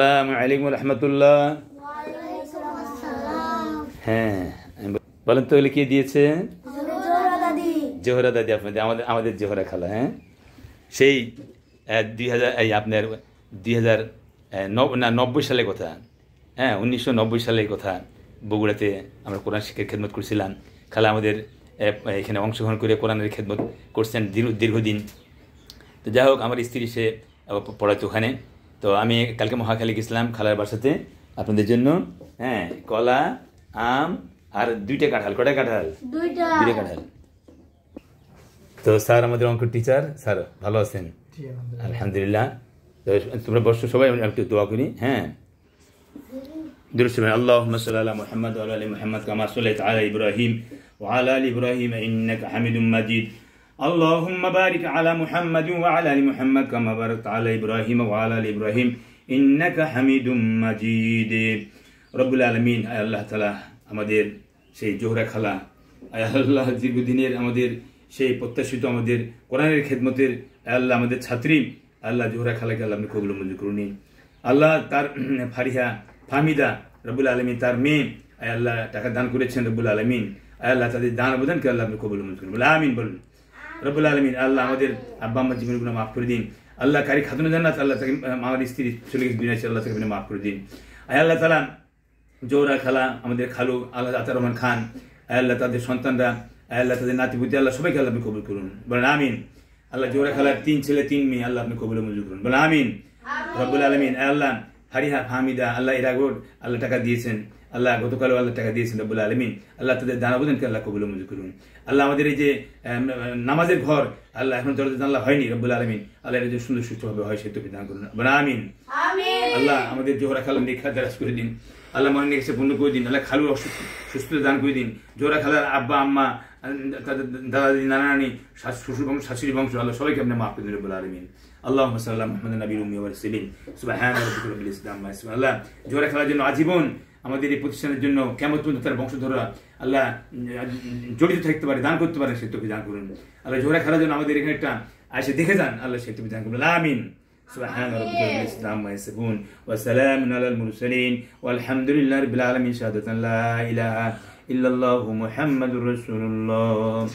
আসসালামু আলাইকুম রহমতুল্লাহ। হ্যাঁ বলেন তো, এগুলো কে দিয়েছে? জোহরা দাদি, আপনাদের আমাদের জোহরা খালা। হ্যাঁ সেই 2000 আপনার 2090 সালের কথা। হ্যাঁ 1990 সালের কথা। বগুড়াতে আমরা কোরআন শিক্ষার খেদমত করছিলাম। খালা আমাদের এখানে অংশগ্রহণ করে কোরআনের খেদমত করছেন দীর্ঘদিন। তো যাই হোক, আমার স্ত্রী সে পড়াতো ওখানে। তো আমি কালকে মহাখালী গেছিলাম খালার বাসাতে আপনাদের জন্য। হ্যাঁ কলা, আম আর 2টা কাঁঠাল। কটা কাঁঠাল? 2টা কাঁঠাল। তো স্যার আমাদের অঙ্ক টিচার। স্যার ভালো আছেন? আলহামদুলিল্লাহ। তো তোমরা বসো সবাই, একটু দোয়া করি। হ্যাঁ দুরূদ পড়েন। আল্লাহুম্মা সাল্লি আলা মুহাম্মাদ ওয়া আলা আলি মুহাম্মাদ কামা সাল্লাইতা আলা ইব্রাহিম ওয়া আলা আলি ইব্রাহিম ইন্নাকা হামিদুম মাজিদ। اللهم بارك على محمد وعلى ال محمد كما باركت على ابراهيم وعلى ال ابراهيم انك حميد مجيد। রব্বুল আলামিন, আয় আল্লাহ তাআলা আমাদের সেই জোহরা খালা, আয় আল্লাহ দীর্ঘদিনের আমাদের সেই প্রত্যাশিত আমাদের কোরআনের খেদমতের আয় আল্লাহ আমাদের ছাত্রী আল্লাহ জোহরা খালাকে আল্লাহ আপনি কবুল মঞ্জুর করুন। আল্লাহ তার ফারিহা ফাহমিদা রব্বুল আলামিন তার মেয়ে আয় আল্লাহ টাকা দান করেছেন রব্বুল আলামিন, আয় আল্লাহ তাদের দান অবদানকে আল্লাহ আপনি কবুল মঞ্জুর করুন। আমিন বলুন রব্বুল আলামিন। আল্লাহ আমাদের আব্বা আম্মার জীবনগুলো মাফ করে দিন। আল্লাহ কারি খাতুন জান্নাত, আল্লাহ তাকে আমার স্ত্রী চলে গেছে দুনিয়া, আল্লাহ তাকে মাফ করে দিন। আয় আল্লাহ তাআলা জোহরা খালা, আমাদের খালু আল্লাহ আতার রহমান খান, আয় আল্লাহ তাদের সন্তানরা, আয় আল্লাহ তাদের নাতিপুতি, আল্লাহ সবাইকে আল্লাহ আপনি কবুল করুন। বলেন আমিন। আল্লাহ জোহরা খালার 3 ছেলে 3 মেয়ে, আল্লাহ আপনি কবুল মঞ্জুর করুন। বলেন আমিন রব্বুল আলামিন। আয় আল্লাহ ফারিহা ফাহমিদা, আল্লাহ এর আগেও আল্লাহ টাকা দিয়েছেন, আল্লাহ গতকালও আল্লাহ টাকা দিয়েছেন রব্বুল আলামিন, আল্লাহ তাদের দান অবদানকে আল্লাহ কবুল মঞ্জুর করুন। আল্লাহ আমাদের এই যে নামাজের ঘর, আল্লাহ এখন দরজা জানলা হয়নি রব্বুল আলামিন, আল্লাহ এর যে সুন্দর সুষ্ঠুভাবে হয় সেই তৌফিক দান করুন। বলেন আমিন। আল্লাহ আমাদের জোহরা খালার নেক দারাজ করে দিন, আল্লাহ মনে নিয়ে পূর্ণ করে দিন। আল্লাহ খালুর সুস্থতা দান করে দিন। জোহরা খালার আব্বা আম্মা, তাদের দাদা দাদি নানা নানি, শ্বশুর বংশ শাশুড়ি বংশ, আল্লাহ সবাইকে আপনি মাফ করে দিন রব্বুল আলামিন। আল্লাহুম্মা সাল্লি আলা মুহাম্মাদিন নাবিয়্যিল উম্মি ওয়া সাল্লিম। সুবহানা রাব্বিকা রাব্বিল ইজ্জাতি আম্মা ইয়াসিফুন। আল্লাহ জোহরা খালার জন্য আজীবন আমাদের এই প্রতিষ্ঠানের জন্য কিয়ামত পর্যন্ত তার বংশধররা আল্লাহ জড়িত থাকতে পারে, দান করতে পারে, সেই তৌফিক দান করুন। আল্লাহ জোহরা খালার জন্য আমাদের এখানে একটা এসে দেখে যান, আল্লাহ সেই তৌফিক দান করুন। আমিন। سبحان ربك رب العزة عما يصفون وسلام على المرسلين والحمد لله رب العالمين. شهادة لا إله إلا الله محمد رسول الله.